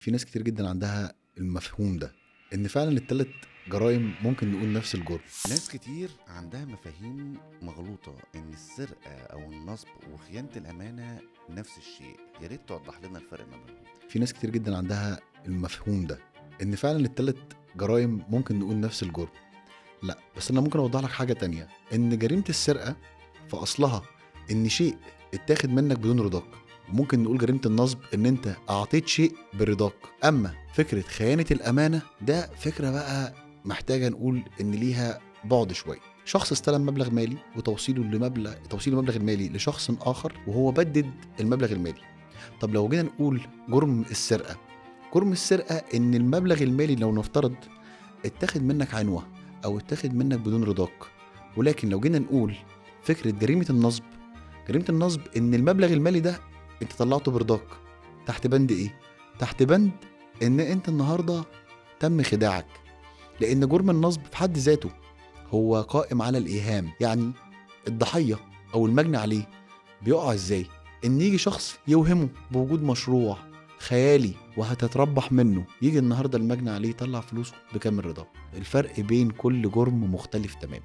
في ناس كتير جدًا عندها المفهوم ده، إن فعلًا ال3 جرايم ممكن نقول نفس الجرم. ناس كتير عندها مفاهيم مغلوطة إن السرقة أو النصب وخيانة الأمانة نفس الشيء، يا ريت توضح لنا الفرق ما بينهم. في ناس كتير جدًا عندها المفهوم ده، إن فعلًا ال3 جرايم ممكن نقول نفس الجرم. لأ، بس أنا ممكن أوضح لك حاجة تانية، إن جريمة السرقة في أصلها إن شيء اتاخد منك بدون رضاك، وممكن نقول جريمة النصب إن أنت أعطيت شيء برضاك. أما فكرة خيانة الأمانة ده فكرة بقى محتاجة نقول إن ليها بُعد شوية. شخص استلم مبلغ مالي توصيل المبلغ المالي لشخص آخر وهو بدِّد المبلغ المالي. طب لو جينا نقول جرم السرقة إن المبلغ المالي لو نفترض اتاخد منك عنوة أو اتاخد منك بدون رضاك، ولكن لو جينا نقول فكرة جريمة النصب إن المبلغ المالي ده أنت طلعته برضاك. تحت بند إيه؟ تحت بند إن أنت النهاردة تم خداعك، لأن جرم النصب في حد ذاته هو قائم على الإيهام. يعني الضحية أو المجني عليه بيقع إزاي؟ إن يجي شخص يوهمه بوجود مشروع خيالي وهتتربح منه، يجي النهارده المجني عليه يطلع فلوسه بكامل رضاه. الفرق بين كل جرم مختلف تماما.